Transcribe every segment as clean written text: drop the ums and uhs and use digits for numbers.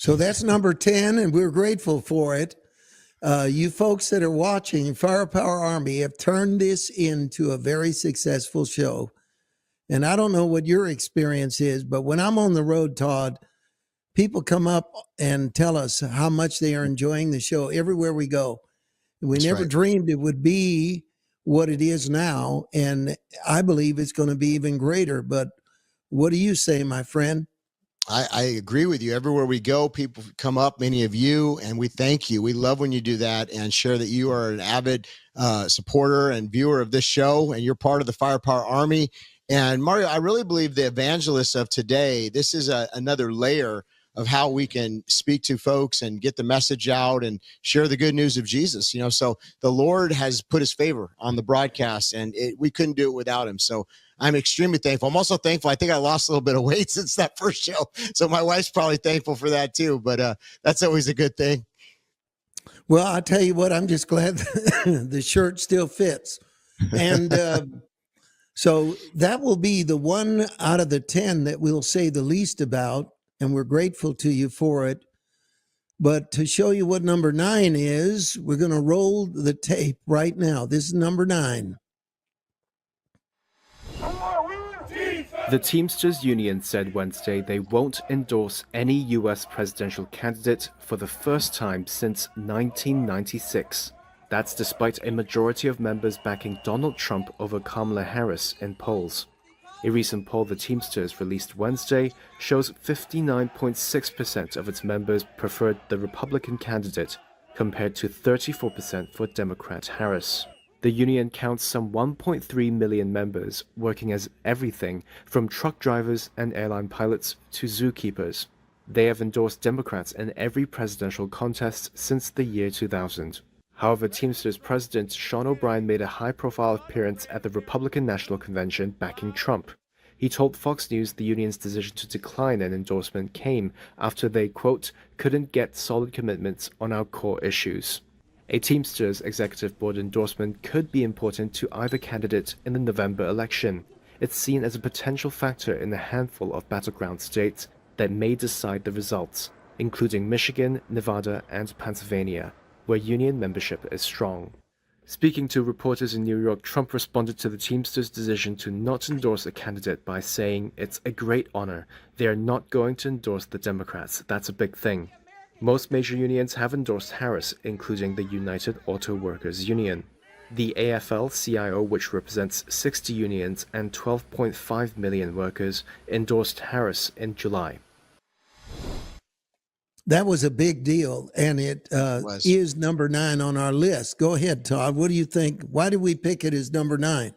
So that's number 10, and we're grateful for it. You folks that are watching, Firepower Army have turned this into a very successful show. And I don't know what your experience is, but when I'm on the road, Todd, people come up and tell us how much they are enjoying the show everywhere we go. We That's never right. dreamed it would be what it is now, and I believe it's going to be even greater. But what do you say, my friend? I agree with you. Everywhere we go, people come up, many of you, and we thank you. We love when you do that and share that you are an avid supporter and viewer of this show, and you're part of the Firepower Army. And Mario, I really believe the evangelists of today, this is another layer of how we can speak to folks and get the message out and share the good news of Jesus. So the Lord has put his favor on the broadcast, and we couldn't do it without him. So I'm extremely thankful. I'm also thankful. I think I lost a little bit of weight since that first show. So my wife's probably thankful for that too, but that's always a good thing. Well, I'll tell you what, I'm just glad the shirt still fits. And so that will be the one out of the 10 that we'll say the least about, and we're grateful to you for it. But to show you what number 9 is, we're going to roll the tape right now. This is number 9. The Teamsters Union said Wednesday they won't endorse any U.S. presidential candidate for the first time since 1996. That's despite a majority of members backing Donald Trump over Kamala Harris in polls. A recent poll the Teamsters released Wednesday shows 59.6% of its members preferred the Republican candidate, compared to 34% for Democrat Harris. The union counts some 1.3 million members, working as everything from truck drivers and airline pilots to zookeepers. They have endorsed Democrats in every presidential contest since the year 2000. However, Teamsters President Sean O'Brien made a high-profile appearance at the Republican National Convention backing Trump. He told Fox News the union's decision to decline an endorsement came after they, quote, couldn't get solid commitments on our core issues. A Teamsters executive board endorsement could be important to either candidate in the November election. It's seen as a potential factor in a handful of battleground states that may decide the results, including Michigan, Nevada, and Pennsylvania, where union membership is strong. Speaking to reporters in New York, Trump responded to the Teamsters' decision to not endorse a candidate by saying, "It's a great honor. They are not going to endorse the Democrats. That's a big thing." Most major unions have endorsed Harris, including the United Auto Workers Union. The AFL-CIO, which represents 60 unions and 12.5 million workers, endorsed Harris in July. That was a big deal, and it is number 9 on our list. Go ahead, Todd. What do you think? Why did we pick it as number 9?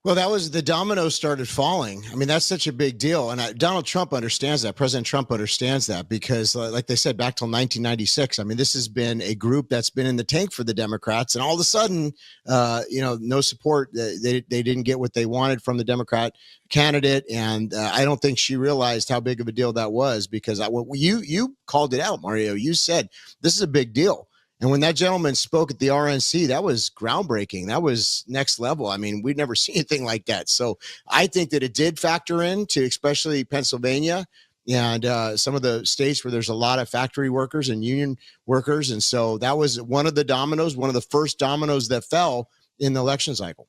Well, that was the dominoes started falling. I mean, that's such a big deal. And Donald Trump understands that. President Trump understands that because, like they said, back till 1996, I mean, this has been a group that's been in the tank for the Democrats. And all of a sudden, no support. They didn't get what they wanted from the Democrat candidate. And I don't think she realized how big of a deal that was because you called it out, Mario. You said this is a big deal. And when that gentleman spoke at the RNC, that was groundbreaking. That was next level. I mean, we'd never seen anything like that. So I think that it did factor into especially Pennsylvania and some of the states where there's a lot of factory workers and union workers. And so that was one of the dominoes, one of the first dominoes that fell in the election cycle.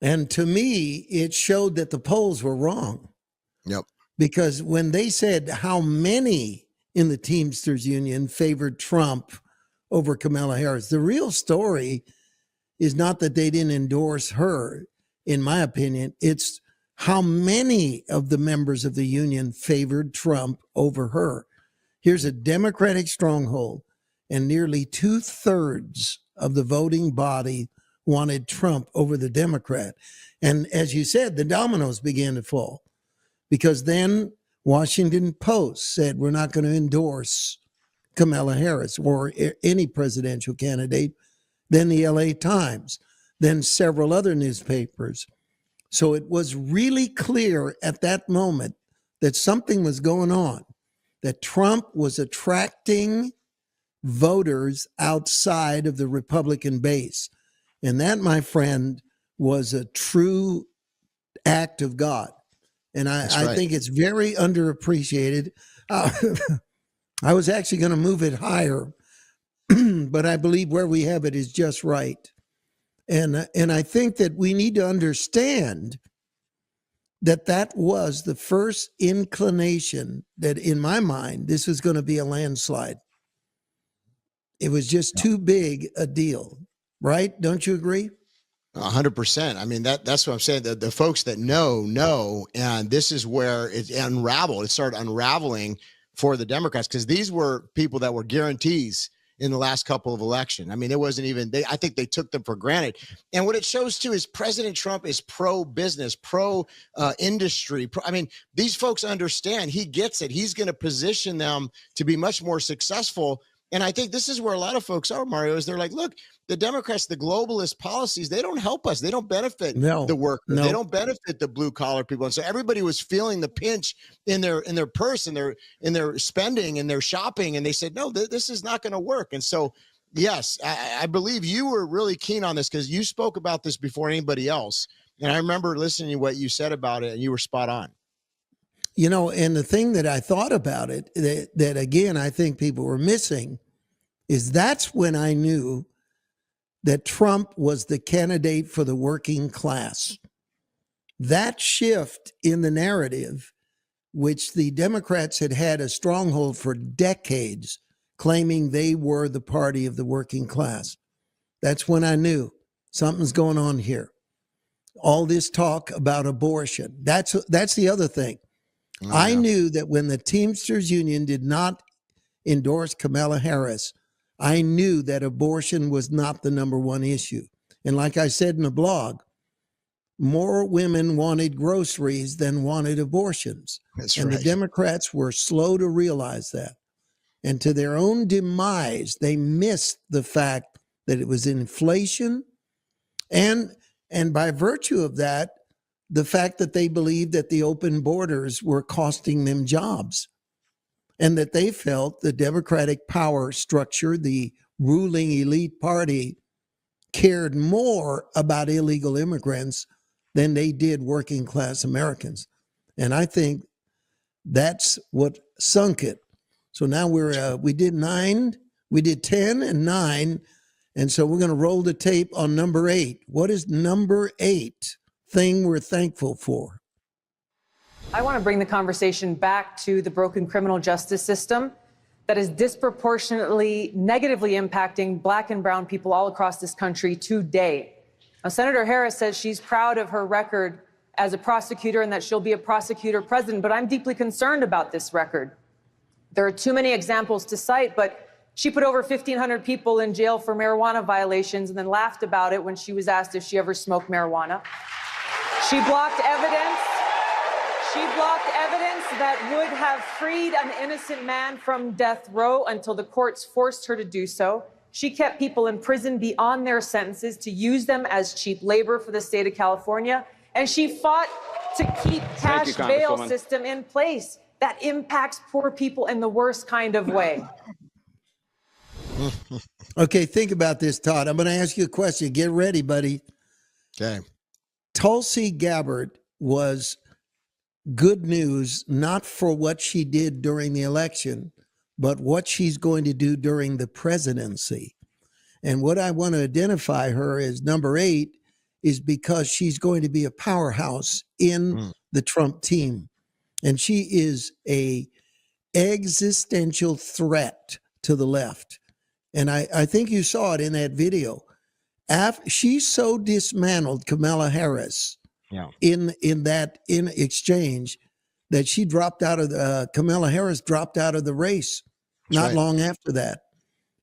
And to me, it showed that the polls were wrong. Yep. Because when they said how many in the Teamsters Union favored Trump over Kamala Harris, the real story is not that they didn't endorse her, in my opinion. It's how many of the members of the union favored Trump over her. Here's a Democratic stronghold, and nearly 2/3 of the voting body wanted Trump over the Democrat. And as you said, the dominoes began to fall because then Washington Post said, we're not going to endorse Kamala Harris or any presidential candidate, then the LA Times, then several other newspapers. So it was really clear at that moment that something was going on, that Trump was attracting voters outside of the Republican base. And that, my friend, was a true act of God. And I think it's very underappreciated. I was actually going to move it higher, but I believe where we have it is just right. And I think that we need to understand that that was the first inclination that, in my mind, this was going to be a landslide. It was just too big a deal, right? Don't you agree? 100%. I mean, that's what I'm saying. The folks that know, and this is where it unraveled. It started unraveling for the Democrats, because these were people that were guarantees in the last couple of elections. I mean, it wasn't even, I think they took them for granted. And what it shows too is President Trump is pro-business, pro-industry. I mean, these folks understand, he gets it. He's going to position them to be much more successful. And I think this is where a lot of folks are, Mario, is they're like, look, the Democrats, the globalist policies, they don't help us. They don't benefit the workers. No. They don't benefit the blue collar people. And so everybody was feeling the pinch in their purse, in their spending, and their shopping. And they said, no, this is not going to work. And so, yes, I believe you were really keen on this, because you spoke about this before anybody else. And I remember listening to what you said about it, and you were spot on. You know, and the thing that I thought about it, that again, I think people were missing, is that's when I knew that Trump was the candidate for the working class. That shift in the narrative, which the Democrats had had a stronghold for decades, claiming they were the party of the working class. That's when I knew something's going on here. All this talk about abortion, that's the other thing. Oh, I knew that when the Teamsters Union did not endorse Kamala Harris, I knew that abortion was not the number one issue. And like I said in the blog, more women wanted groceries than wanted abortions. That's and right. The Democrats were slow to realize that. And to their own demise, they missed the fact that it was inflation. And by virtue of that, the fact that they believed that the open borders were costing them jobs, and that they felt the Democratic power structure, the ruling elite party, cared more about illegal immigrants than they did working class Americans. And I think that's what sunk it. So now we did 10 and 9. And so we're going to roll the tape on number 8. What is number 8 thing we're thankful for? I want to bring the conversation back to the broken criminal justice system that is disproportionately negatively impacting Black and brown people all across this country today. Now, Senator Harris says she's proud of her record as a prosecutor and that she'll be a prosecutor president, but I'm deeply concerned about this record. There are too many examples to cite, but she put over 1,500 people in jail for marijuana violations and then laughed about it when she was asked if she ever smoked marijuana. She blocked evidence. She blocked evidence that would have freed an innocent man from death row until the courts forced her to do so. She kept people in prison beyond their sentences to use them as cheap labor for the state of California. And she fought to keep cash bail system in place that impacts poor people in the worst kind of way. Okay, think about this, Todd. I'm going to ask you a question. Get ready, buddy. Okay. Tulsi Gabbard was good news, not for what she did during the election, but what she's going to do during the presidency. And what I want to identify her as number 8 is because she's going to be a powerhouse in the Trump team. And she is a existential threat to the left. And I think you saw it in that video. She so dismantled Kamala Harris in exchange that she dropped out of Kamala Harris dropped out of the race not long after that.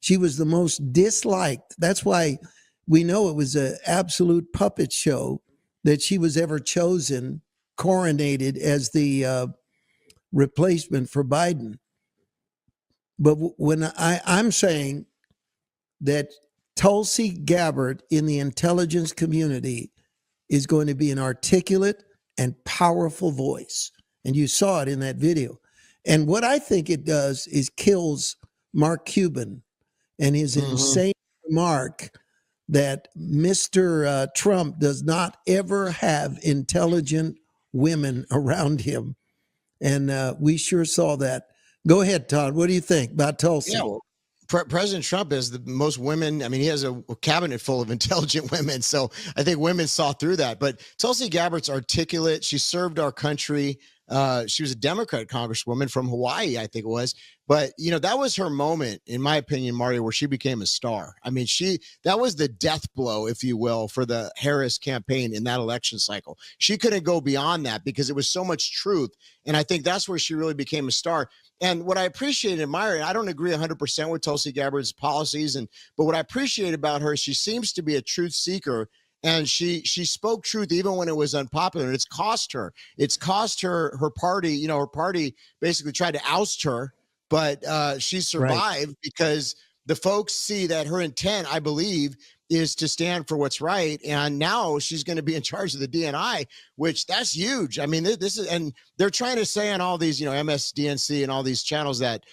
She was the most disliked. That's why we know it was an absolute puppet show that she was ever chosen, coronated as the replacement for Biden. But when I'm saying that Tulsi Gabbard in the intelligence community is going to be an articulate and powerful voice. And you saw it in that video. And what I think it does is kills Mark Cuban and his insane remark that Mr. Trump does not ever have intelligent women around him. And we sure saw that. Go ahead, Todd. What do you think about Tulsi? Yeah, well, President Trump has the most women. I mean, he has a cabinet full of intelligent women. So I think women saw through that. But Tulsi Gabbard's articulate. She served our country. She was a Democrat congresswoman from Hawaii, I think it was. But, you know, that was her moment, in my opinion, Mario, where she became a star. I mean, that was the death blow, if you will, for the Harris campaign in that election cycle. She couldn't go beyond that because it was so much truth. And I think that's where she really became a star. And what I appreciate and admire, and I don't agree 100% with Tulsi Gabbard's policies, but what I appreciate about her, she seems to be a truth seeker. And she spoke truth even when it was unpopular. And it's cost her. It's cost her party. You know, her party basically tried to oust her, but she survived because the folks see that her intent, I believe, is to stand for what's right. And now she's going to be in charge of the DNI, which that's huge. I mean, this is, and they're trying to say on all these, you know, MSDNC and all these channels that,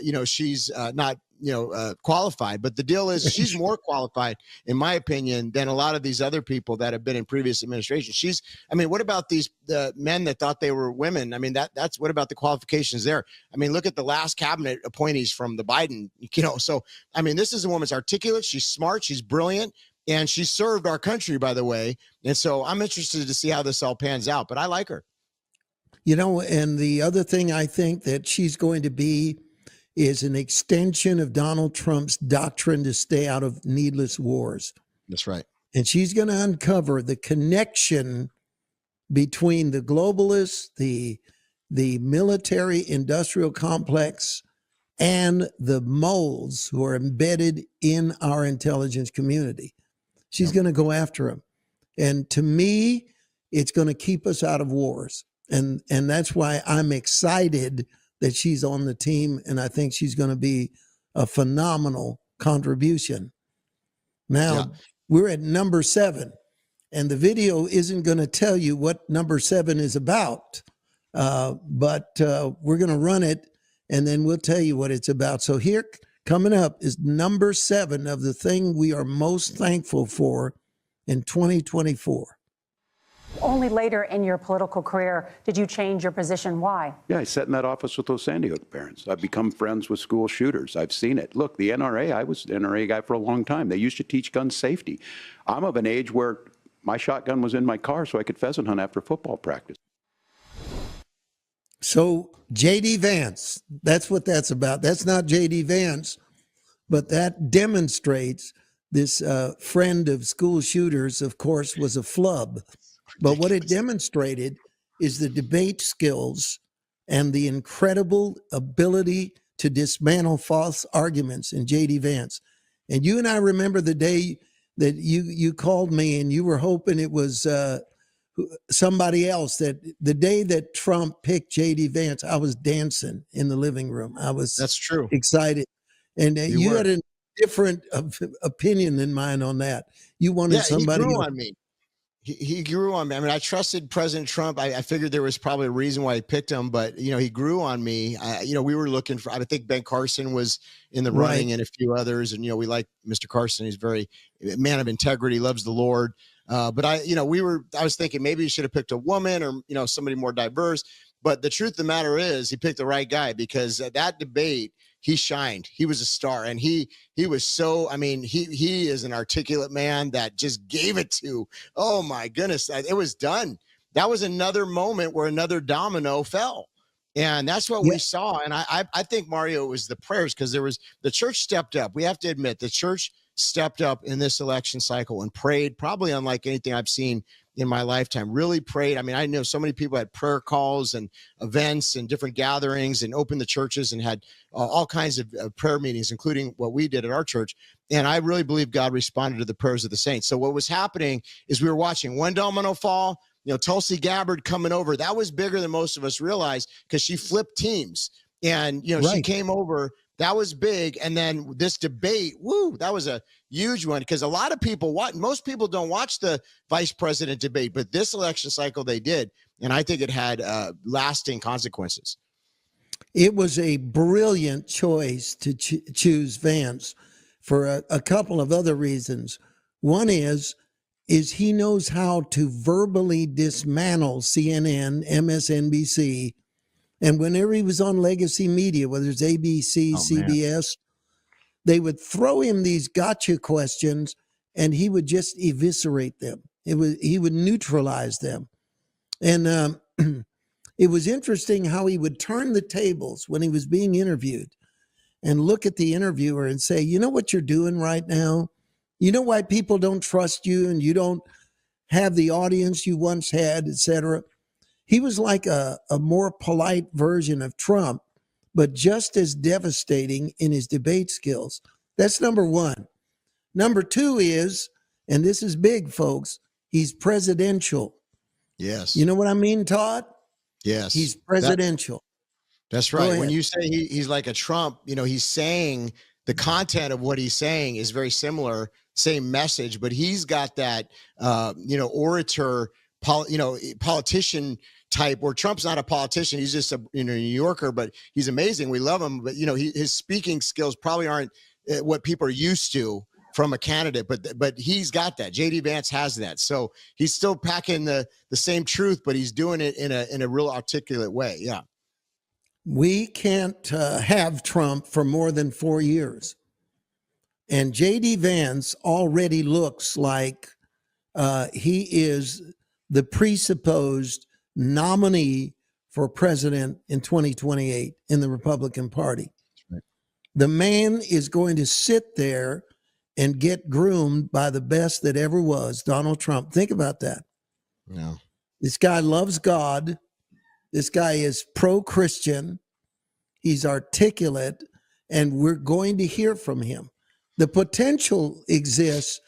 you know, she's not, you know, qualified. But the deal is she's more qualified, in my opinion, than a lot of these other people that have been in previous administrations. I mean, what about these men that thought they were women? I mean, that's what about the qualifications there? I mean, look at the last cabinet appointees from the Biden, you know. So, I mean, this is a woman's articulate. She's smart. She's brilliant. And she served our country, by the way. And so I'm interested to see how this all pans out. But I like her. You know, and the other thing I think that she's going to be is an extension of Donald Trump's doctrine to stay out of needless wars. That's right. And she's going to uncover the connection between the globalists, the military industrial complex, and the moles who are embedded in our intelligence community. She's going to go after them. And to me, it's going to keep us out of wars. And that's why I'm excited that she's on the team, and I think she's going to be a phenomenal contribution. Now, we're at number 7, and the video isn't going to tell you what number 7 is about, but we're going to run it, and then we'll tell you what it's about. So here, coming up, is number 7 of the thing we are most thankful for in 2024. Only later in your political career did you change your position. Why? Yeah, I sat in that office with those Sandy Hook parents. I've become friends with school shooters. I've seen it. Look, the NRA, I was an NRA guy for a long time. They used to teach gun safety. I'm of an age where my shotgun was in my car so I could pheasant hunt after football practice. So J.D. Vance, that's what that's about. That's not J.D. Vance, but that demonstrates this friend of school shooters, of course, was a flub. But what it demonstrated is the debate skills and the incredible ability to dismantle false arguments in J.D. Vance. And you and I remember the day that you called me and you were hoping it was somebody else. That the day that Trump picked J.D. Vance, I was dancing in the living room. That's true. Excited. And you had a different opinion than mine on that. You wanted somebody. He grew on me. He grew on me. I mean, I trusted President Trump. I figured there was probably a reason why he picked him, but, you know, he grew on me. You know, we were looking for, I think Ben Carson was in the running and a few others. And, you know, we like Mr. Carson. He's very man of integrity, loves the Lord. But I was thinking maybe he should have picked a woman or, you know, somebody more diverse. But the truth of the matter is he picked the right guy, because that debate, he shined. He was a star, and he was so, I mean, he is an articulate man that just gave it to, oh my goodness, it was done. That was another moment where another domino fell. And that's what we saw. And I think, Mario, it was the prayers, because the church stepped up. We have to admit, the church stepped up in this election cycle and prayed, probably unlike anything I've seen in my lifetime. Really prayed. I mean, I know so many people had prayer calls and events and different gatherings and opened the churches and had all kinds of prayer meetings, including what we did at our church. And I really believe God responded to the prayers of the saints. So what was happening is we were watching one domino fall. You know, Tulsi Gabbard coming over. That was bigger than most of us realized, because she flipped teams. And, you know, she came over. That was big. And then this debate, that was a huge one, because a lot of people most people don't watch the vice president debate, but this election cycle they did. And I think it had lasting consequences. It was a brilliant choice to choose Vance for a couple of other reasons. One is he knows how to verbally dismantle CNN, MSNBC, And whenever he was on legacy media, whether it's ABC, CBS, they would throw him these gotcha questions and he would just eviscerate them. He would neutralize them. And it was interesting how he would turn the tables when he was being interviewed and look at the interviewer and say, you know what you're doing right now? You know why people don't trust you and you don't have the audience you once had, etc. He was like a more polite version of Trump, but just as devastating in his debate skills. That's number one. Number two is, and this is big, folks, he's presidential. Yes. You know what I mean, Todd? Yes. He's presidential. That's right. When you say he's like a Trump, he's saying the content of what he's saying is very similar, same message, but he's got that, orator, politician type, where Trump's not a politician. He's just a New Yorker, but he's amazing. We love him. But, his speaking skills probably aren't what people are used to from a candidate, but he's got that. JD Vance has that. So he's still packing the same truth, but he's doing it in a real articulate way. Yeah. We can't have Trump for more than 4 years. And JD Vance already looks like he is the presupposed nominee for president in 2028 in the Republican Party. Right. The man is going to sit there and get groomed by the best that ever was, Donald Trump. Think about that. Yeah. This guy loves God. This guy is pro-Christian. He's articulate, and we're going to hear from him. The potential exists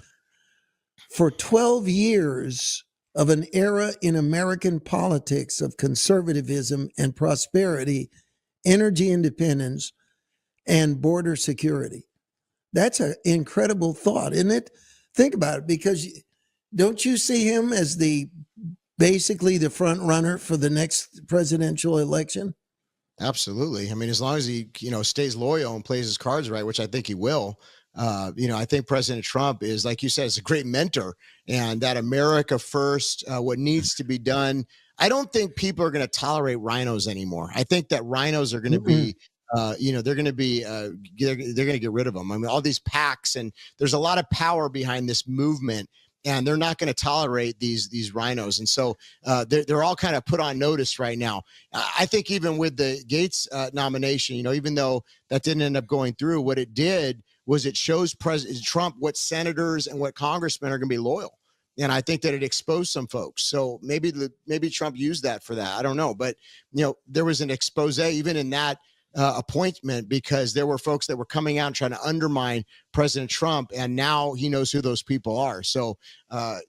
for 12 years of an era in American politics of conservatism and prosperity, energy independence, and border security. That's an incredible thought, isn't it? Think about it, because don't you see him as basically the front runner for the next presidential election? Absolutely. I mean, as long as he, stays loyal and plays his cards right, which I think he will. I think President Trump is, like you said, is a great mentor, and that America first, what needs to be done. I don't think people are going to tolerate rhinos anymore. I think that rhinos are going to be, they're going to get rid of them. I mean, all these PACs, and there's a lot of power behind this movement, and they're not going to tolerate these rhinos. And so they're all kind of put on notice right now. I think even with the Gates nomination, even though that didn't end up going through, what it did was it shows President Trump what senators and what congressmen are going to be loyal. And I think that it exposed some folks. So maybe Trump used that for that. I don't know. But, there was an expose even in that appointment, because there were folks that were coming out and trying to undermine President Trump, and now he knows who those people are. So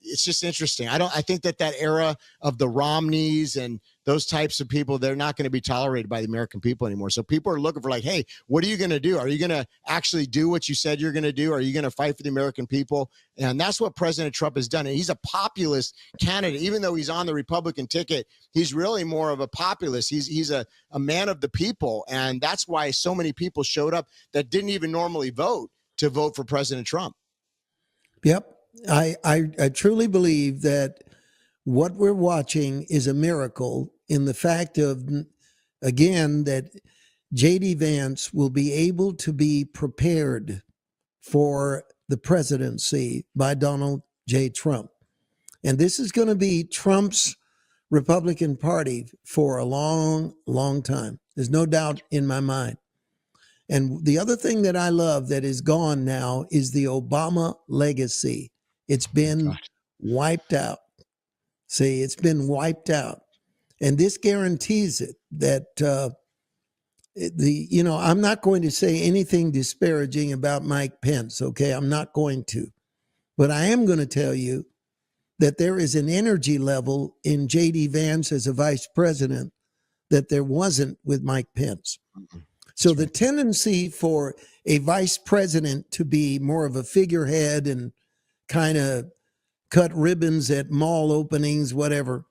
it's just interesting. I think that era of the Romneys and those types of people, they're not going to be tolerated by the American people anymore. So people are looking for like, hey, what are you going to do? Are you going to actually do what you said you're going to do? Are you going to fight for the American people? And that's what President Trump has done. And he's a populist candidate. Even though he's on the Republican ticket, he's really more of a populist. He's a man of the people. And that's why so many people showed up that didn't even normally vote to vote for President Trump. Yep. I truly believe that what we're watching is a miracle in the fact of, again, that JD Vance will be able to be prepared for the presidency by Donald J. Trump. And this is going to be Trump's Republican Party for a long, long time. There's no doubt in my mind. And the other thing that I love that is gone now is the Obama legacy. It's been wiped out. See, it's been wiped out. And this guarantees it that I'm not going to say anything disparaging about Mike Pence, okay? I'm not going to. But I am going to tell you that there is an energy level in J.D. Vance as a vice president that there wasn't with Mike Pence. Mm-hmm. So the tendency for a vice president to be more of a figurehead and kind of cut ribbons at mall openings, whatever,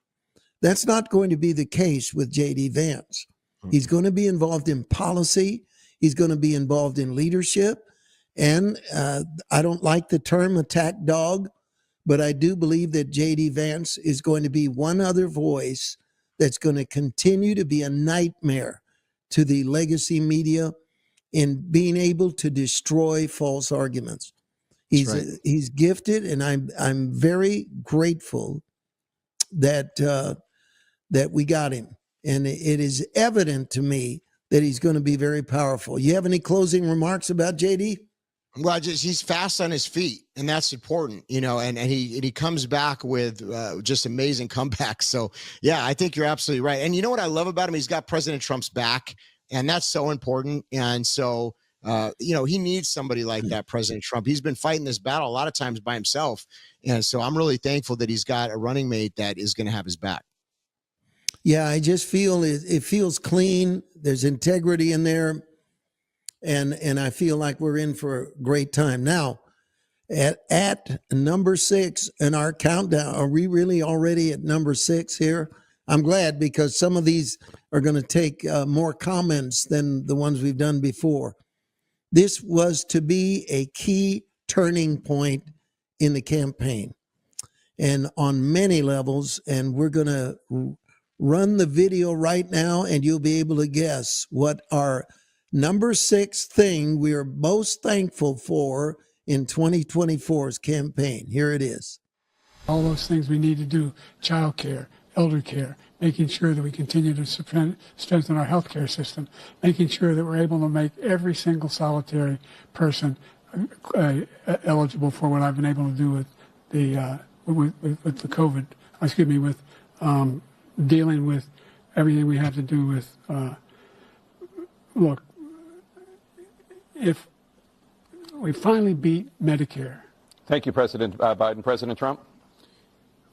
that's not going to be the case with J.D. Vance. He's going to be involved in policy. He's going to be involved in leadership. And I don't like the term attack dog, but I do believe that J.D. Vance is going to be one other voice that's going to continue to be a nightmare to the legacy media in being able to destroy false arguments. He's gifted, and I'm very grateful that that we got him. And it is evident to me that he's going to be very powerful. You have any closing remarks about JD? Well, he's fast on his feet, and that's important, and he comes back with just amazing comebacks. So, yeah, I think you're absolutely right. And you know what I love about him? He's got President Trump's back, and that's so important. And so, he needs somebody like that, President Trump. He's been fighting this battle a lot of times by himself. And so I'm really thankful that he's got a running mate that is going to have his back. Yeah, I just feel it feels clean. There's integrity in there. And I feel like we're in for a great time. Now, at number 6 in our countdown, are we really already at number 6 here? I'm glad, because some of these are going to take more comments than the ones we've done before. This was to be a key turning point in the campaign, and on many levels. And we're going to run the video right now, and you'll be able to guess what our number 6 thing we are most thankful for in 2024's campaign. Here it is. All those things we need to do: child care, elder care, making sure that we continue to strengthen our healthcare system, making sure that we're able to make every single solitary person eligible for what I've been able to do with the with the COVID. With dealing with everything we have to do with. Look, if we finally beat Medicare. Thank you, President Biden. President Trump?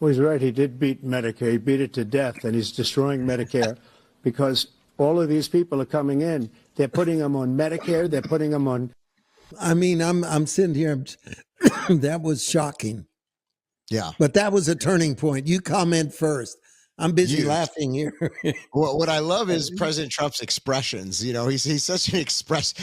Well, he's right. He did beat Medicare. He beat it to death, and he's destroying Medicare because all of these people are coming in. They're putting them on Medicare. They're putting them on. I mean, I'm sitting here. That was shocking. Yeah. But that was a turning point. You comment first. I'm busy laughing here. Well, what I love is President Trump's expressions. He's such an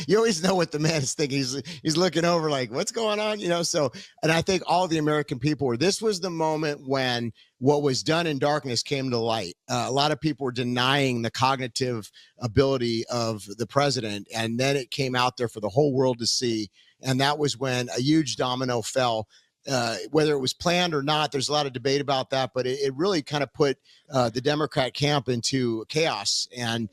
you always know what the man is thinking. He's looking over like, what's going on? So, and I think all the American people this was the moment when what was done in darkness came to light. A lot of people were denying the cognitive ability of the president, and then it came out there for the whole world to see. And that was when a huge domino fell. Whether it was planned or not, there's a lot of debate about that, but it really kind of put the Democrat camp into chaos, and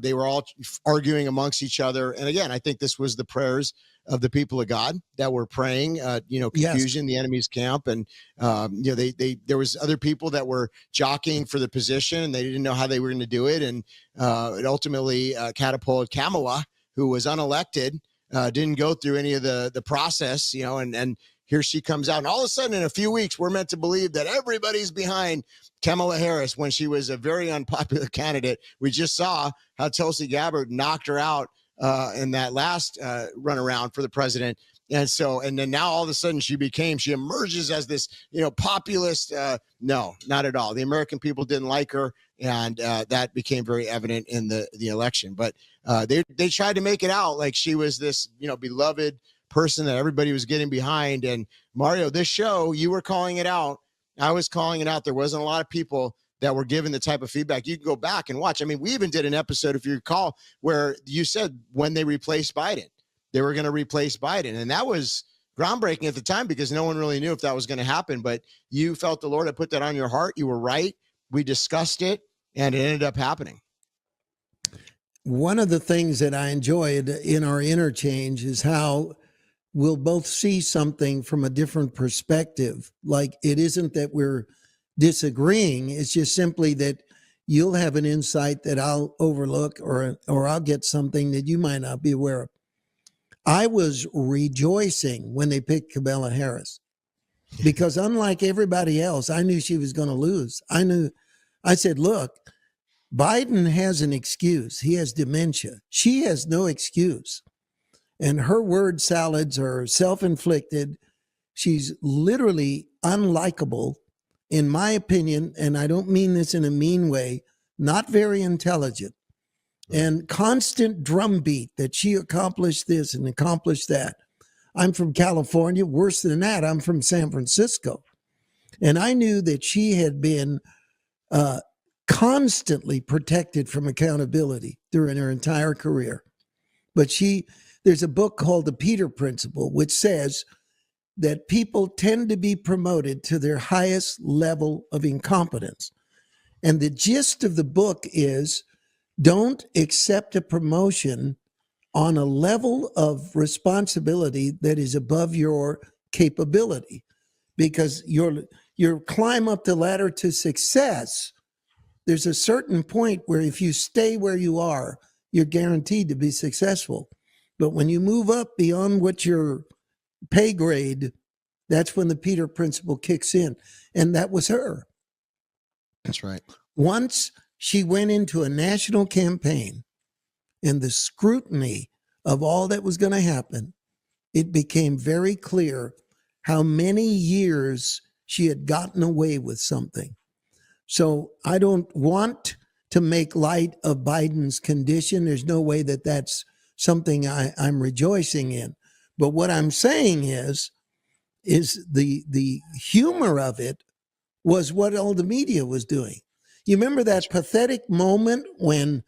they were all arguing amongst each other. And again, I think this was the prayers of the people of God that were praying, confusion, the enemy's camp. And, there was other people that were jockeying for the position, and they didn't know how they were going to do it. And it ultimately catapulted Kamala, who was unelected, didn't go through any of the process, and here she comes out. And all of a sudden, in a few weeks, we're meant to believe that everybody's behind Kamala Harris when she was a very unpopular candidate. We just saw how Tulsi Gabbard knocked her out in that last runaround for the president. And then now all of a sudden she emerges as this, populist. No, not at all. The American people didn't like her. And that became very evident in the election. But they tried to make it out like she was this, beloved person that everybody was getting behind. And Mario, this show, you were calling it out. I was calling it out. There wasn't a lot of people that were given the type of feedback. You can go back and watch. I mean, we even did an episode, if you recall, where you said when they replaced Biden, they were going to replace Biden. And that was groundbreaking at the time because no one really knew if that was going to happen. But you felt the Lord had put that on your heart. You were right. We discussed it, and it ended up happening. One of the things that I enjoyed in our interchange is how we'll both see something from a different perspective. Like, it isn't that we're disagreeing. It's just simply that you'll have an insight that I'll overlook, or I'll get something that you might not be aware of. I was rejoicing when they picked Kamala Harris because unlike everybody else, I knew she was going to lose. I said, look, Biden has an excuse. He has dementia. She has no excuse. And her word salads are self-inflicted. She's literally unlikable, in my opinion, and I don't mean this in a mean way, not very intelligent. And constant drumbeat that she accomplished this and accomplished that. I'm from California. Worse than that, I'm from San Francisco. And I knew that she had been constantly protected from accountability during her entire career. But there's a book called The Peter Principle, which says that people tend to be promoted to their highest level of incompetence. And the gist of the book is, don't accept a promotion on a level of responsibility that is above your capability, because your climb up the ladder to success, there's a certain point where if you stay where you are, you're guaranteed to be successful. But when you move up beyond what your pay grade, that's when the Peter Principle kicks in. And that was her. That's right. Once she went into a national campaign and the scrutiny of all that was going to happen, it became very clear how many years she had gotten away with something. So I don't want to make light of Biden's condition. There's no way that that's something I'm rejoicing in. But what I'm saying is the humor of it was what all the media was doing. You remember that pathetic moment when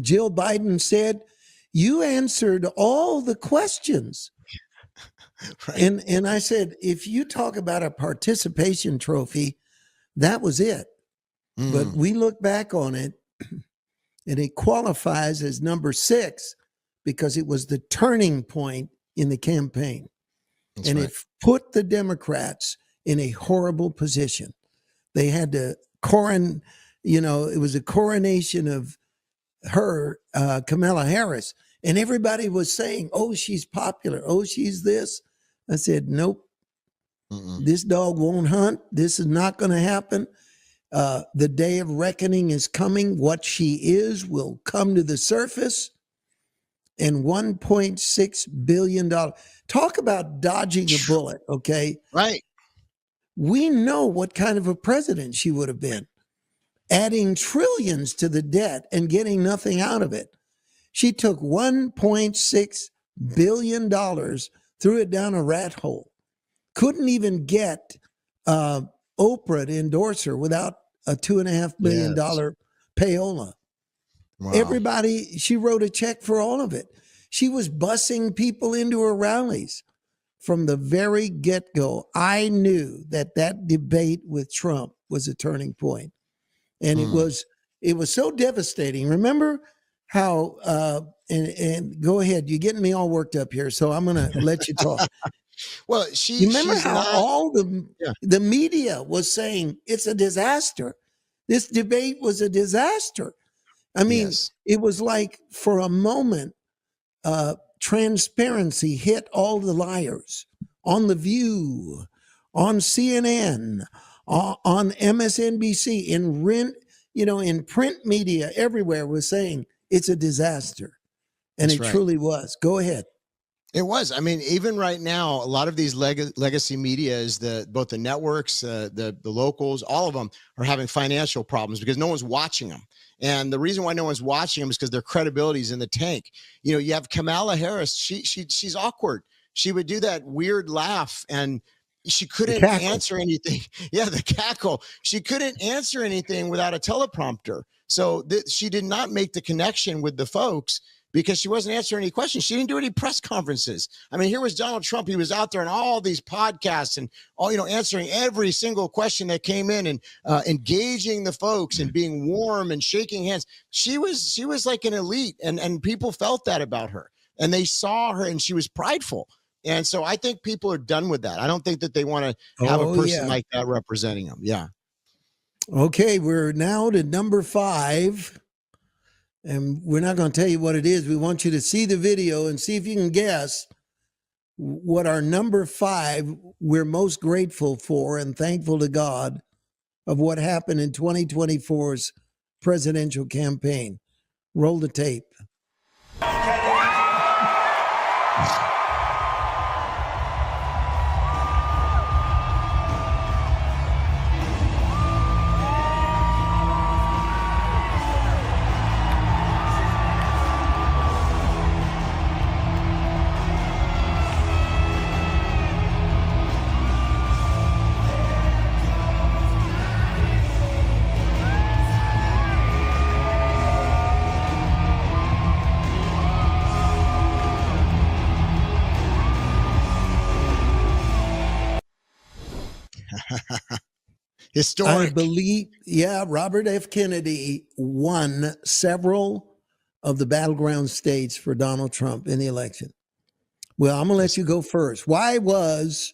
Jill Biden said, "You answered all the questions." Right. And I said, if you talk about a participation trophy, that was it. But we look back on it, and it qualifies as number 6 because it was the turning point in the campaign. That's and right. It put the Democrats in a horrible position. They had to it was a coronation of her, Kamala Harris, and everybody was saying, oh, she's popular. Oh, she's this. I said, nope, this dog won't hunt. This is not going to happen. The day of reckoning is coming. What she is will come to the surface. And $1.6 billion. Talk about dodging a bullet, okay? Right. We know what kind of a president she would have been, adding trillions to the debt and getting nothing out of it. She took $1.6 billion, threw it down a rat hole, couldn't even get Oprah to endorse her without a $2.5 million payola. Wow. Everybody, she wrote a check for all of it. She was busing people into her rallies. From the very get-go, I knew that debate with Trump was a turning point. And it was so devastating. Remember how, and go ahead, you're getting me all worked up here, so I'm going to let you talk. Well, you remember how all the media was saying it's a disaster. This debate was a disaster. I mean, It was like for a moment, transparency hit all the liars on The View, on CNN, on MSNBC, in print media, everywhere was saying it's a disaster. And That's right. Truly was. Go ahead. It was. I mean, even right now, a lot of these legacy media is both the networks, the locals, all of them are having financial problems because no one's watching them. And the reason why no one's watching them is because their credibility is in the tank. You know, you have Kamala Harris. She's awkward. She would do that weird laugh and she couldn't answer anything. Yeah, the cackle. She couldn't answer anything without a teleprompter. So she did not make the connection with the folks because she wasn't answering any questions. She didn't do any press conferences. I mean, here was Donald Trump. He was out there in all these podcasts and answering every single question that came in and engaging the folks and being warm and shaking hands. She was like an elite, and people felt that about her, and they saw her, and she was prideful. And so I think people are done with that. I don't think that they want to have a person like that representing them. Yeah. Okay, we're now to number 5. And we're not going to tell you what it is. We want you to see the video and see if you can guess what our number 5 we're most grateful for and thankful to God of what happened in 2024's presidential campaign. Roll the tape. Historic. I believe, yeah, Robert F. Kennedy won several of the battleground states for Donald Trump in the election. Well, I'm going to let you go first. Why was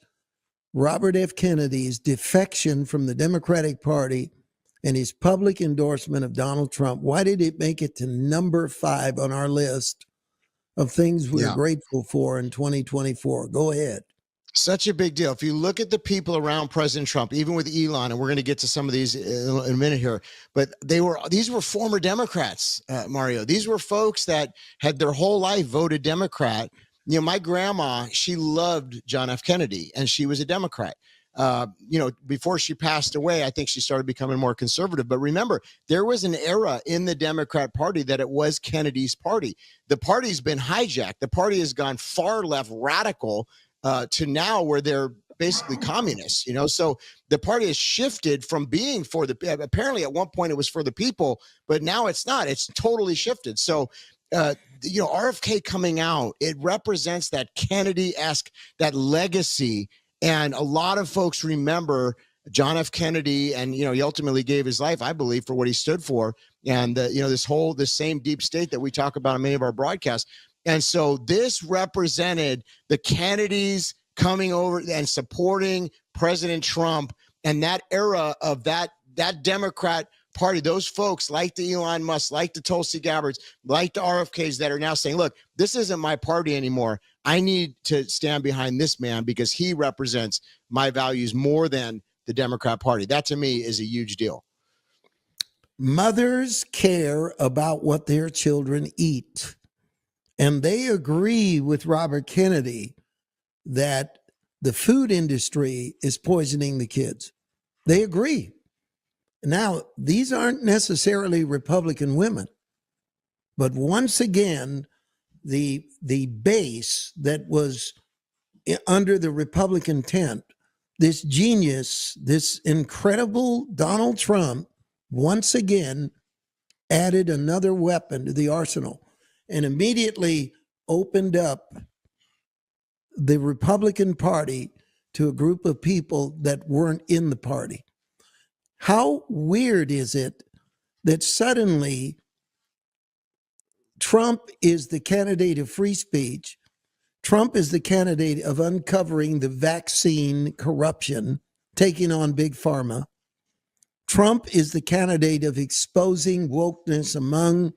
Robert F. Kennedy's defection from the Democratic Party and his public endorsement of Donald Trump, why did it make it to number 5 on our list of things we're grateful for in 2024? Go ahead. Such a big deal. If you look at the people around President Trump, even with Elon, and we're going to get to some of these in a minute here, but these were former Democrats, Mario. These were folks that had their whole life voted Democrat. You know, my grandma, she loved John F. Kennedy, and she was a Democrat. Before she passed away, I think she started becoming more conservative. But remember, there was an era in the Democrat Party that it was Kennedy's party. The party's been hijacked. The party has gone far left radical to now where they're basically communists, so the party has shifted from being for the, apparently at one point it was for the people, but now it's not, it's totally shifted. So, RFK coming out, it represents that Kennedy-esque, that legacy. And a lot of folks remember John F. Kennedy, and, he ultimately gave his life, I believe, for what he stood for. And, this same deep state that we talk about in many of our broadcasts. And so this represented the Kennedys coming over and supporting President Trump, and that era of that Democrat Party, those folks like the Elon Musk, like the Tulsi Gabbards, like the RFKs that are now saying, look, this isn't my party anymore. I need to stand behind this man because he represents my values more than the Democrat Party. That to me is a huge deal. Mothers care about what their children eat. And they agree with Robert Kennedy that the food industry is poisoning the kids. They agree. Now, these aren't necessarily Republican women, but once again, the base that was under the Republican tent, this genius, this incredible Donald Trump, once again added another weapon to the arsenal and immediately opened up the Republican Party to a group of people that weren't in the party. How weird is it that suddenly Trump is the candidate of free speech, Trump is the candidate of uncovering the vaccine corruption, taking on Big Pharma, Trump is the candidate of exposing wokeness among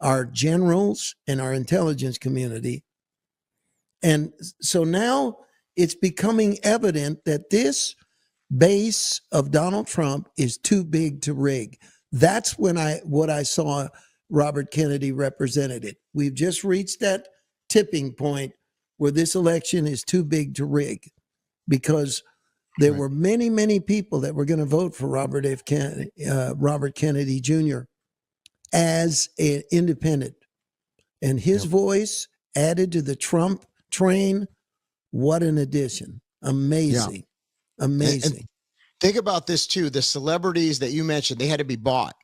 our generals and our intelligence community. And so now it's becoming evident that this base of Donald Trump is too big to rig. That's what I saw Robert Kennedy represented it. We've just reached that tipping point where this election is too big to rig, because there were many, many people that were going to vote for Robert Kennedy Jr. as an independent. And his voice added to the Trump train. What an addition. Amazing. Amazing. And think about this too. The celebrities that you mentioned, they had to be bought,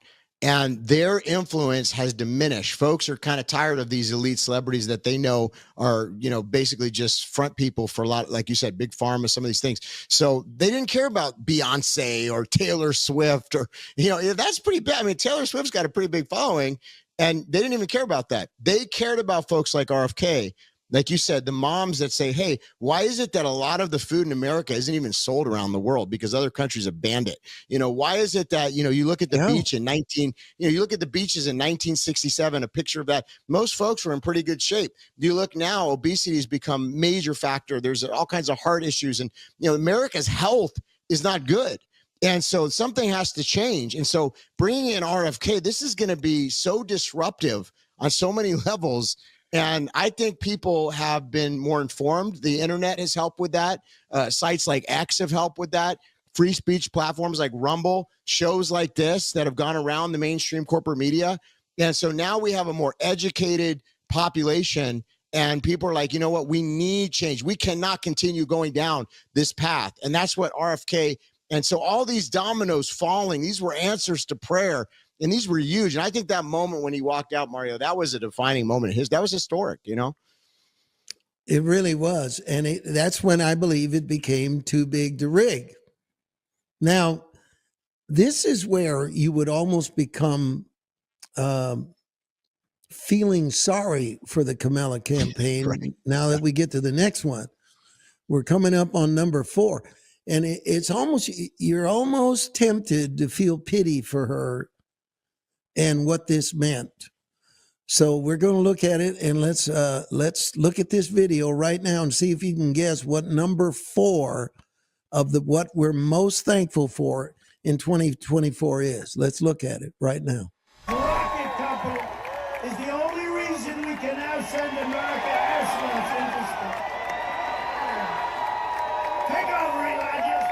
and their influence has diminished. Folks are kind of tired of these elite celebrities that they know are, basically just front people for a lot, like you said, Big Pharma, some of these things. So they didn't care about Beyonce or Taylor Swift or, that's pretty bad. I mean, Taylor Swift's got a pretty big following, and they didn't even care about that. They cared about folks like RFK. Like you said, the moms that say, hey, why is it that a lot of the food in America isn't even sold around the world because other countries have banned it? Why is it that, you look at the beach in you look at the beaches in 1967, a picture of that, most folks were in pretty good shape. You look now, obesity has become a major factor. There's all kinds of heart issues, and, America's health is not good. And so something has to change. And so bringing in RFK, this is going to be so disruptive on so many levels. And I think people have been more informed. The internet has helped with that. Sites like X have helped with that. Free speech platforms like Rumble, shows like this that have gone around the mainstream corporate media. And so now we have a more educated population, and people are like, you know what? We need change. We cannot continue going down this path. And that's what RFK. And so all these dominoes falling, these were answers to prayer. And these were huge. And I think that moment when he walked out, Mario, that was a defining moment. That was historic, It really was. And that's when I believe it became too big to rig. Now, this is where you would almost become feeling sorry for the Kamala campaign. Right. Now that we get to the next one, we're coming up on number 4. And it's almost, you're almost tempted to feel pity for her and what this meant. So we're going to look at it, and let's look at this video right now and see if you can guess what number 4 of what we're most thankful for in 2024 is. Let's look at it right now. The rocket company is the only reason we can now send America astronauts into space. Take over, Elijah.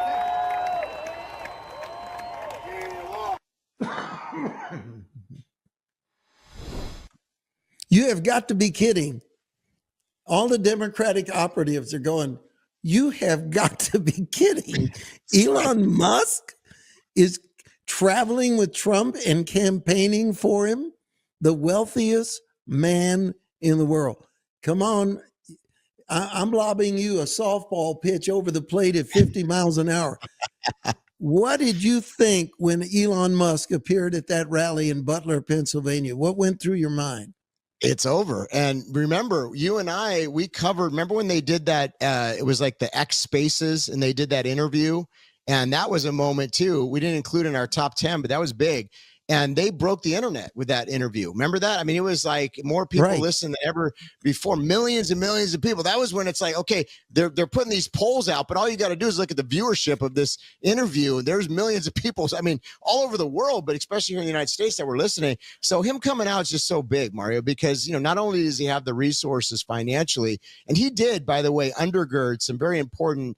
You have got to be kidding. All the Democratic operatives are going, you have got to be kidding. Elon Musk is traveling with Trump and campaigning for him, the wealthiest man in the world. Come on. I'm lobbing you a softball pitch over the plate at 50 miles an hour. What did you think when Elon Musk appeared at that rally in Butler, Pennsylvania? What went through your mind? It's over. And remember, you and I, we covered, remember when they did that, it was like the X Spaces, and they did that interview. And that was a moment too. We didn't include in our top 10, but that was big. And they broke the internet with that interview. Remember that? I mean, it was like more people listened than ever before, millions and millions of people. That was when it's like, okay, they're putting these polls out, but all you got to do is look at the viewership of this interview. And there's millions of people. I mean, all over the world, but especially here in the United States that were listening. So him coming out is just so big, Mario, because, not only does he have the resources financially, and he did, by the way, undergird some very important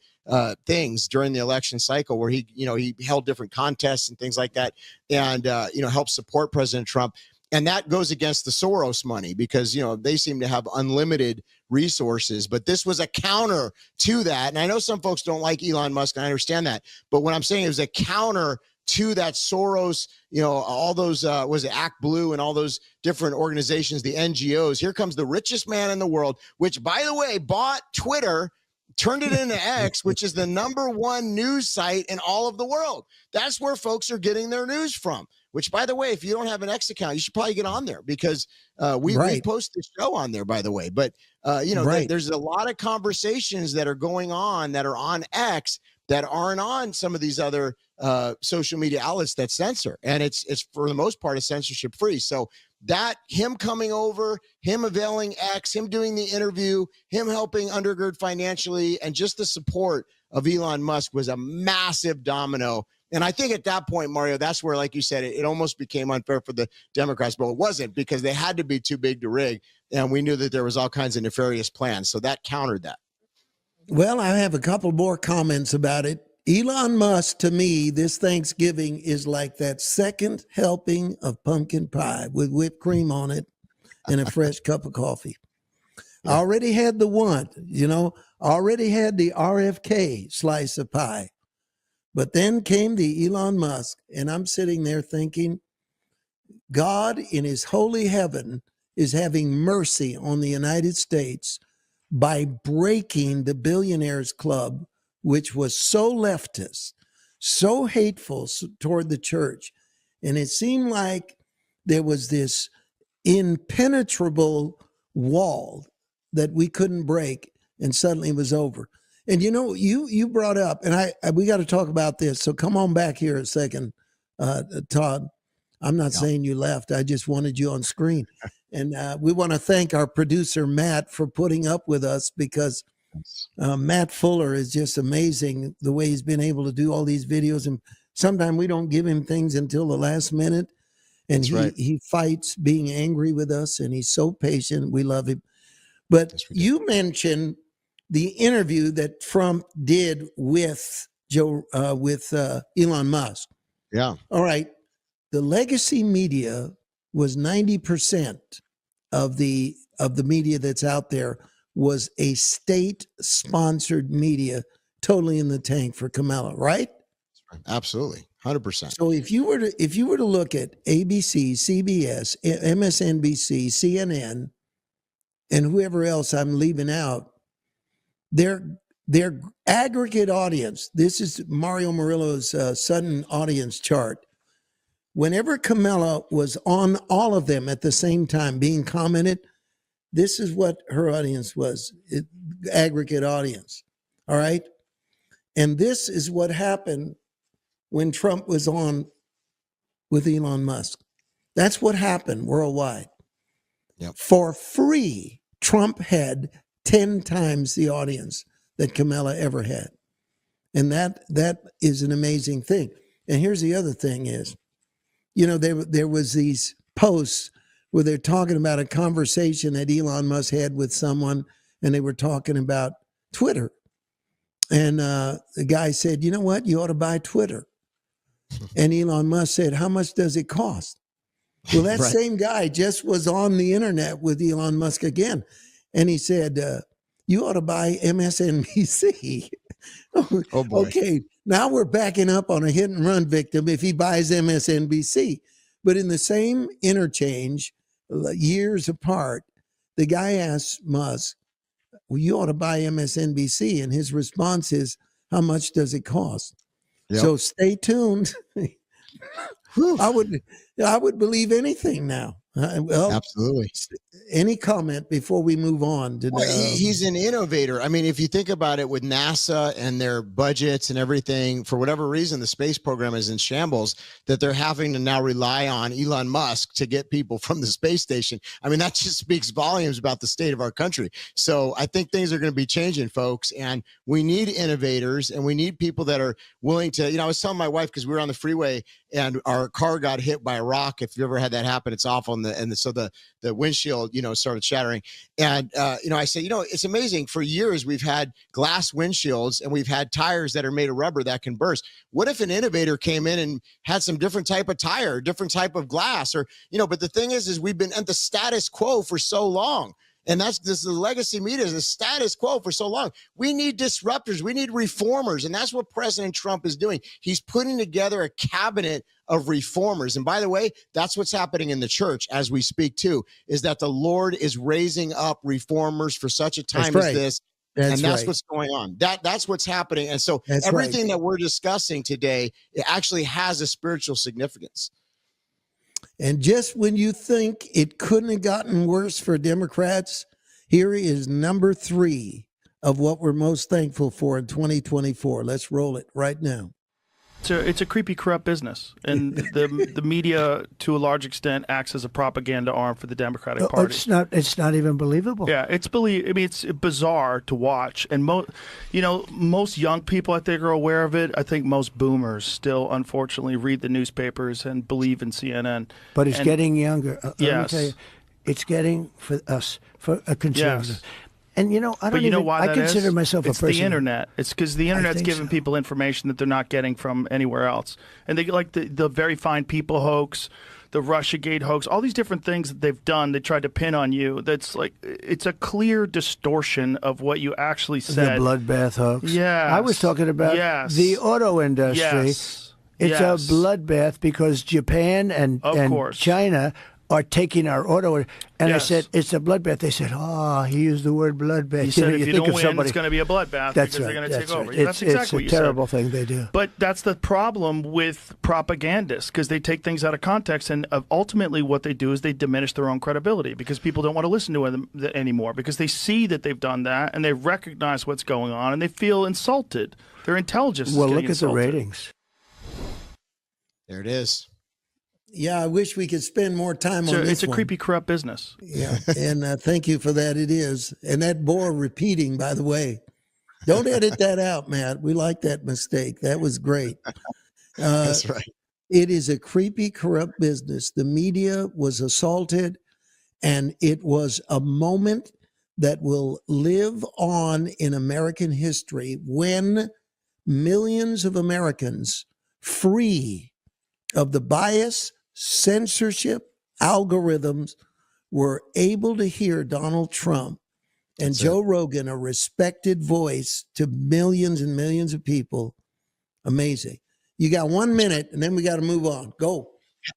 things during the election cycle where he held different contests and things like that, and helped support President Trump. And that goes against the Soros money because, they seem to have unlimited resources, but this was a counter to that. And I know some folks don't like Elon Musk, and I understand that, but what I'm saying is a counter to that Soros, all those, was it Act Blue and all those different organizations, the NGOs. Here comes the richest man in the world, which, by the way, bought Twitter, turned it into X, which is the #1 news site in all of the world. That's where folks are getting their news from, which, by the way, if you don't have an X account, you should probably get on there because we post the show on there, by the way. But, there's a lot of conversations that are going on that are on X that aren't on some of these other social media outlets that censor. And it's for the most part, censorship free. So that him coming over, him availing X, him doing the interview, him helping undergird financially, and just the support of Elon Musk was a massive domino. And I think at that point, Mario, that's where, like you said, it almost became unfair for the Democrats, but it wasn't because they had to be too big to rig. And we knew that there was all kinds of nefarious plans. So that countered that. Well, I have a couple more comments about it. Elon Musk, to me, this Thanksgiving is like that second helping of pumpkin pie with whipped cream on it and a fresh cup of coffee. I already had the one, already had the RFK slice of pie. But then came the Elon Musk, and I'm sitting there thinking, God in his holy heaven is having mercy on the United States by breaking the Billionaires Club, which was so leftist, so hateful toward the church. And it seemed like there was this impenetrable wall that we couldn't break, and suddenly it was over. And you brought up, and we got to talk about this. So come on back here a second, Todd. I'm not saying you left. I just wanted you on screen. And we want to thank our producer, Matt, for putting up with us because Matt Fuller is just amazing the way he's been able to do all these videos. And sometimes we don't give him things until the last minute. And he fights being angry with us, and he's so patient. We love him. But you mentioned the interview that Trump did with Elon Musk. Yeah. All right. The legacy media was 90% of the media that's out there was a state-sponsored media, totally in the tank for Kamala, right? Absolutely, 100%. So if you were to look at ABC, CBS, MSNBC, CNN, and whoever else I'm leaving out, they're their aggregate audience, this is Mario Murillo's sudden audience chart. Whenever Kamala was on all of them at the same time being commented, this is what her audience was, aggregate audience. All right. And this is what happened when Trump was on with Elon Musk. That's what happened worldwide. Yep. For free, Trump had 10 times the audience that Kamala ever had. And that is an amazing thing. And here's the other thing is, there was these posts where they're talking about a conversation that Elon Musk had with someone, and they were talking about Twitter. And the guy said, you know what? You ought to buy Twitter. And Elon Musk said, how much does it cost? Well, that Right. same guy just was on the internet with Elon Musk again. And he said, you ought to buy MSNBC. Oh, boy. Okay, now we're backing up on a hit and run victim if he buys MSNBC. But in the same interchange, years apart, the guy asked Musk, well, you ought to buy MSNBC. And his response is, how much does it cost? Yep. So stay tuned. I would believe anything now. Well, Absolutely. Any comment before we move on? Well, he's an innovator. I mean, if you think about it with NASA and their budgets and everything, for whatever reason, the space program is in shambles, that they're having to now rely on Elon Musk to get people from the space station. I mean, that just speaks volumes about the state of our country. So I think things are going to be changing, folks. And we need innovators, and we need people that are willing to, I was telling my wife, because we were on the freeway and our car got hit by a rock. If you ever had that happen, it's awful. So the windshield, started shattering. And, I said, it's amazing. For years, we've had glass windshields and we've had tires that are made of rubber that can burst. What if an innovator came in and had some different type of tire, different type of glass, or, but the thing is we've been at the status quo for so long. And this is the legacy media, is the status quo for so long. We need disruptors. We need reformers. And that's what President Trump is doing. He's putting together a cabinet of reformers. And by the way, that's what's happening in the church as we speak too, is that the Lord is raising up reformers for such a time as this. That's what's going on. That's what's happening. And so everything that we're discussing today, it actually has a spiritual significance. And just when you think it couldn't have gotten worse for Democrats, here is number 3 of what we're most thankful for in 2024. Let's roll it right now. It's a creepy, corrupt business, and the media, to a large extent, acts as a propaganda arm for the Democratic Party. It's not even believable. Yeah, it's bizarre to watch, and most young people, I think, are aware of it. I think most boomers still, unfortunately, read the newspapers and believe in CNN. But it's getting younger. Let me tell you, it's getting for us, for a conservative. Yes. And I consider myself a person. It's the internet. It's because the internet's giving people information that they're not getting from anywhere else. And they like the very fine people hoax, the Russiagate hoax, all these different things that they've done. They tried to pin on you. That's like, it's a clear distortion of what you actually said. The bloodbath hoax. Yeah, I was talking about the auto industry. Yes. It's a bloodbath because Japan and China are taking our auto. And I said, it's a bloodbath. They said, he used the word bloodbath. He said, if you don't win, it's going to be a bloodbath because they're going to take over. That's exactly what you said. It's a terrible thing they do. But that's the problem with propagandists, because they take things out of context, and ultimately what they do is they diminish their own credibility because people don't want to listen to them anymore because they see that they've done that and they recognize what's going on and they feel insulted. Their intelligence is getting look insulted. At the ratings. There it is. Yeah, I wish we could spend more time on this. It's a creepy, corrupt business. Yeah, and thank you for that. It is. And that bore repeating, by the way. Don't edit that out, Matt. We like that mistake. That was great. That's right. It is a creepy, corrupt business. The media was assaulted, and it was a moment that will live on in American history when millions of Americans, free of the bias, censorship, algorithms, were able to hear Donald Trump and Joe Rogan, a respected voice to millions and millions of people. Amazing. You got 1 minute, and then we got to move on. Go.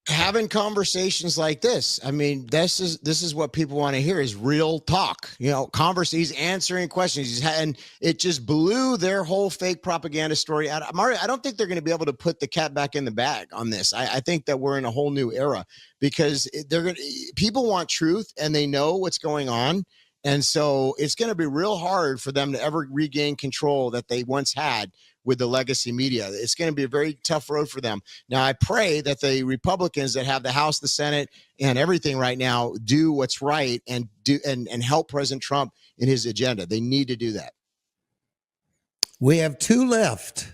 having conversations like this. I mean, this is what people want to hear, is real talk. He's answering questions. And it just blew their whole fake propaganda story out. Mario, I don't think they're going to be able to put the cat back in the bag on this. I think that we're in a whole new era, because people want truth and they know what's going on. And so it's going to be real hard for them to ever regain control that they once had with the legacy media. It's going to be a very tough road for them. Now, I pray that the Republicans that have the House, the Senate, and everything right now do what's right and help President Trump in his agenda. They need to do that. We have 2 left.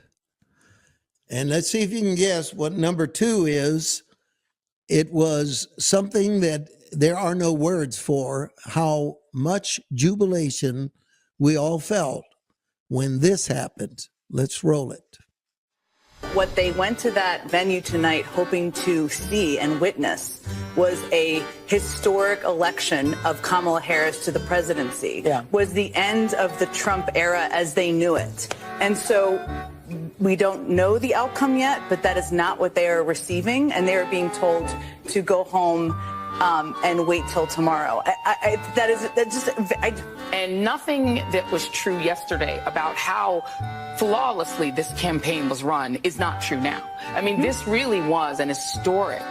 And let's see if you can guess what number 2 is. It was something that there are no words for, how much jubilation we all felt when this happened. Let's roll it. What they went to that venue tonight hoping to see and witness was a historic election of Kamala Harris to the presidency, was the end of the Trump era as they knew it. And so we don't know the outcome yet, but that is not what they are receiving. And they are being told to go home and wait till tomorrow. And nothing that was true yesterday about how flawlessly this campaign was run is not true now. I mean, this really was an historic,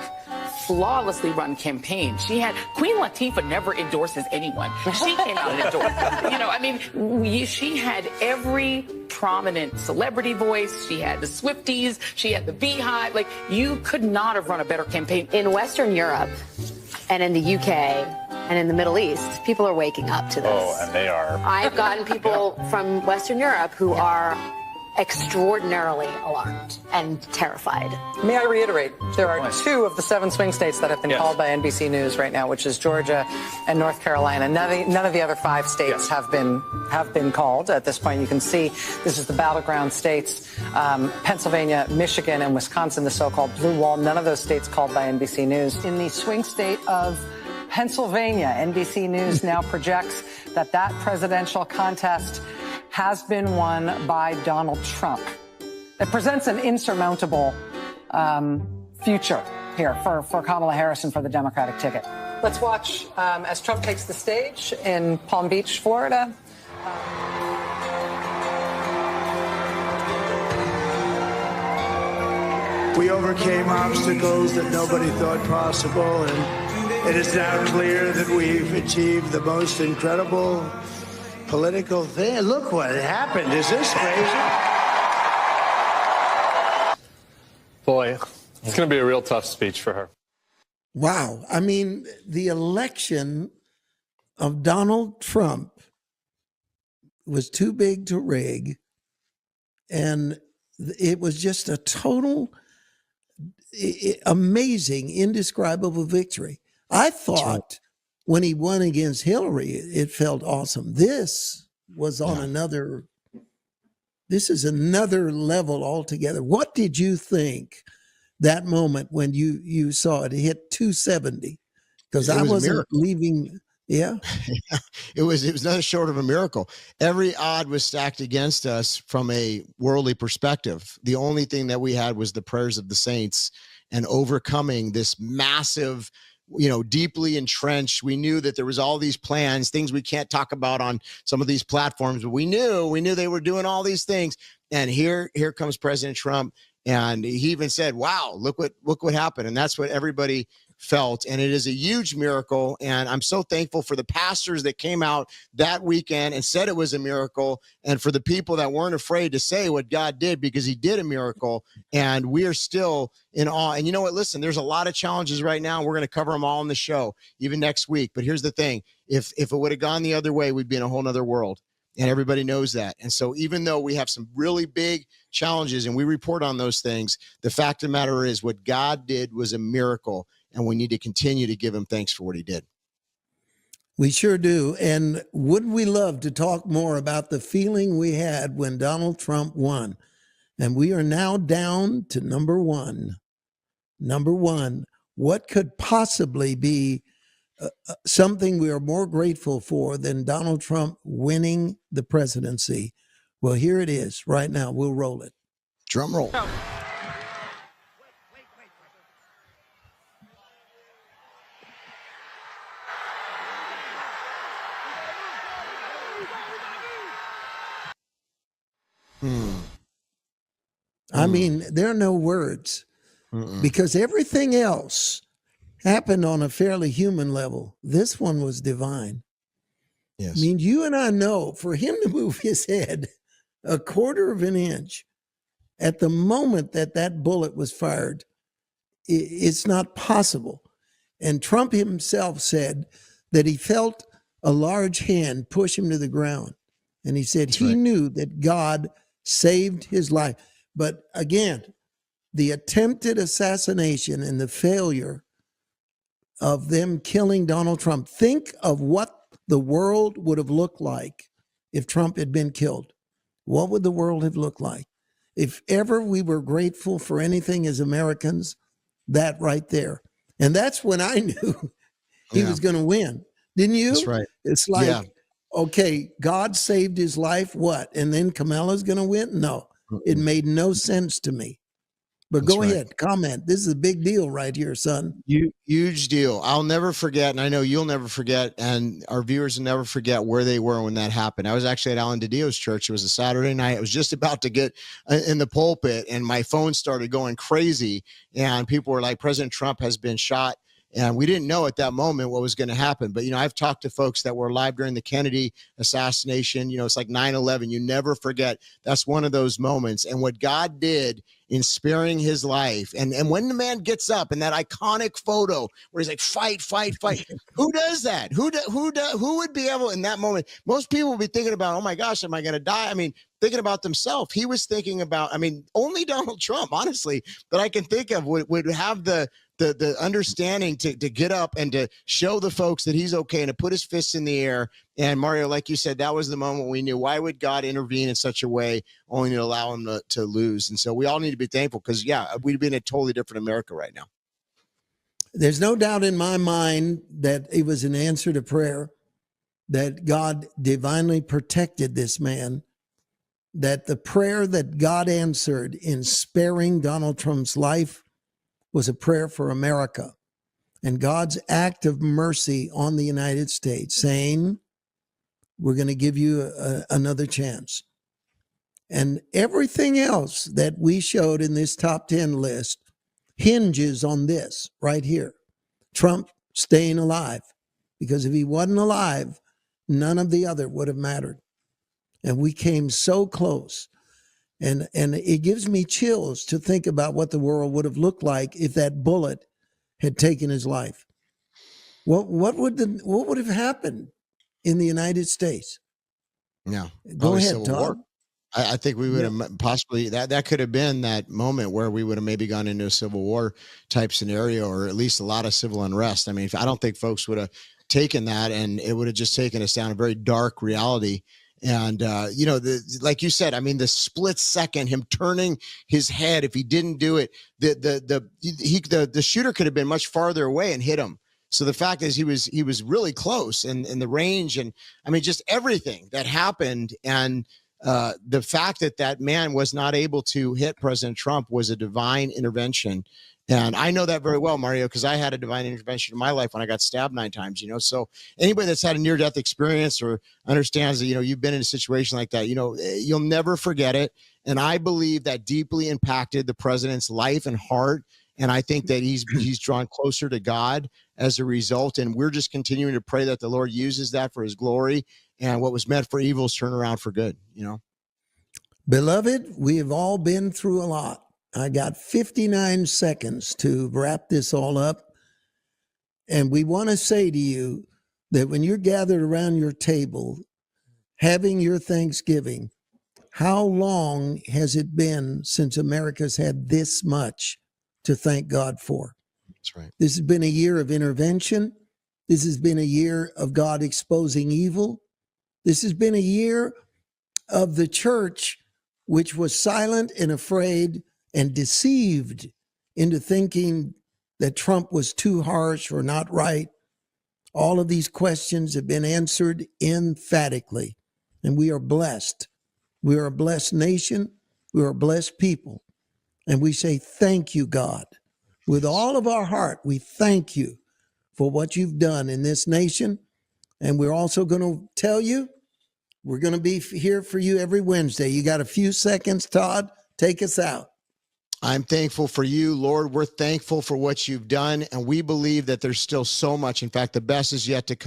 flawlessly run campaign. Queen Latifah never endorses anyone. She came out and endorsed. She had every prominent celebrity voice. She had the Swifties. She had the Beehive. You could not have run a better campaign. In Western Europe and in the UK and in the Middle East, people are waking up to this. Oh, and they are. I've gotten people from Western Europe who are extraordinarily alarmed and terrified. May I reiterate, there are 2 of the 7 swing states that have been called by NBC News right now, which is Georgia and North Carolina. None of the other 5 states have been called at this point. You can see this is the battleground states, Pennsylvania, Michigan, and Wisconsin, the so-called blue wall. None of those states called by NBC News. In the swing state of Pennsylvania, NBC News now projects that presidential contest has been won by Donald Trump. It presents an insurmountable future here for Kamala Harris and for the Democratic ticket. Let's watch as Trump takes the stage in Palm Beach, Florida. We overcame obstacles that nobody thought possible, and it is now clear that we've achieved the most incredible political thing. Look what happened. Is this crazy? Boy, it's going to be a real tough speech for her. Wow. I mean, the election of Donald Trump was too big to rig. And it was just a total amazing, indescribable victory. I thought when he won against Hillary, it felt awesome. This was on this is another level altogether. What did you think that moment when you saw it hit 270? Because I wasn't leaving. Yeah. It was nothing short of a miracle. Every odd was stacked against us from a worldly perspective. The only thing that we had was the prayers of the saints and overcoming this massive, deeply entrenched. We knew that there was all these plans, things we can't talk about on some of these platforms, but we knew they were doing all these things. And here comes President Trump. And he even said, wow, look what happened. And that's what everybody felt. And it is a huge miracle. And I'm so thankful for the pastors that came out that weekend and said it was a miracle. And for the people that weren't afraid to say what God did, because he did a miracle. And we are still in awe. And you know what? Listen, there's a lot of challenges right now. We're going to cover them all in the show, even next week. But here's the thing. If it would have gone the other way, we'd be in a whole nother world. And everybody knows that. And so even though we have some really big challenges and we report on those things, the fact of the matter is what God did was a miracle. And we need to continue to give him thanks for what he did. We sure do. And wouldn't we love to talk more about the feeling we had when Donald Trump won? And we are now down to number one. Number one, what could possibly be something we are more grateful for than Donald Trump winning the presidency? Well, here it is right now. We'll roll it. Drum roll. I mean, there are no words because everything else happened on a fairly human level. This one was divine. Yes. I mean, you and I know for him to move his head a quarter of an inch at the moment that that bullet was fired, it's not possible. And Trump himself said that he felt a large hand push him to the ground. And he said he knew that God saved his life. But again, the attempted assassination and the failure of them killing Donald Trump. Think of what the world would have looked like if Trump had been killed. What would the world have looked like? If ever we were grateful for anything as Americans, that right there. And that's when I knew he was going to win. Didn't you? That's right. It's like, okay, God saved his life, what? And then Kamala's going to win? No, it made no sense to me. But go ahead, comment. This is a big deal right here, son. Huge deal. I'll never forget, and I know you'll never forget, and our viewers will never forget where they were when that happened. I was actually at Alan DiDio's church. It was a Saturday night. I was just about to get in the pulpit, and my phone started going crazy, and people were like, President Trump has been shot. And we didn't know at that moment what was going to happen. But, I've talked to folks that were alive during the Kennedy assassination. It's like 9/11. You never forget. That's one of those moments. And what God did in sparing his life. And when the man gets up in that iconic photo where he's like, fight, fight, fight. Who does that? Who would be able in that moment? Most people would be thinking about, oh my gosh, am I going to die? I mean, thinking about themselves. He was thinking about, only Donald Trump, honestly, that I can think of would have the understanding to get up and to show the folks that he's okay and to put his fists in the air. And Mario, like you said, that was the moment we knew, why would God intervene in such a way only to allow him to lose? And so we all need to be thankful because, we'd be in a totally different America right now. There's no doubt in my mind that it was an answer to prayer, that God divinely protected this man, that the prayer that God answered in sparing Donald Trump's life was a prayer for America and God's act of mercy on the United States, saying, we're going to give you another chance. And everything else that we showed in this top 10 list hinges on this right here, Trump staying alive. Because if he wasn't alive, none of the other would have mattered. And we came so close. And it gives me chills to think about what the world would have looked like if that bullet had taken his life. What would have happened in the United States? Yeah. Go ahead, Todd. I think we would have possibly that could have been that moment where we would have maybe gone into a civil war type scenario, or at least a lot of civil unrest. I don't think folks would have taken that, and it would have just taken us down a very dark reality. And, like you said, the split second, him turning his head, if he didn't do it, the shooter could have been much farther away and hit him. So the fact is he was really close in the range, and just everything that happened. And the fact that man was not able to hit President Trump was a divine intervention. And I know that very well, Mario, because I had a divine intervention in my life when I got stabbed 9 times, So anybody that's had a near-death experience or understands that, you've been in a situation like that, you'll never forget it. And I believe that deeply impacted the president's life and heart. And I think that he's drawn closer to God as a result. And we're just continuing to pray that the Lord uses that for his glory, and what was meant for evil is turned around for good, Beloved, we have all been through a lot. I got 59 seconds to wrap this all up. And we want to say to you that when you're gathered around your table, having your Thanksgiving, how long has it been since America's had this much to thank God for? That's right. This has been a year of intervention. This has been a year of God exposing evil. This has been a year of the church, which was silent and afraid and deceived into thinking that Trump was too harsh or not right. All of these questions have been answered emphatically, and we are blessed. We are a blessed nation. We are a blessed people. And we say, thank you, God. With all of our heart, we thank you for what you've done in this nation. And we're also going to tell you We're going to be here for you every Wednesday. You got a few seconds, Todd? Take us out. I'm thankful for you, Lord. We're thankful for what you've done, and we believe that there's still so much. In fact, the best is yet to come.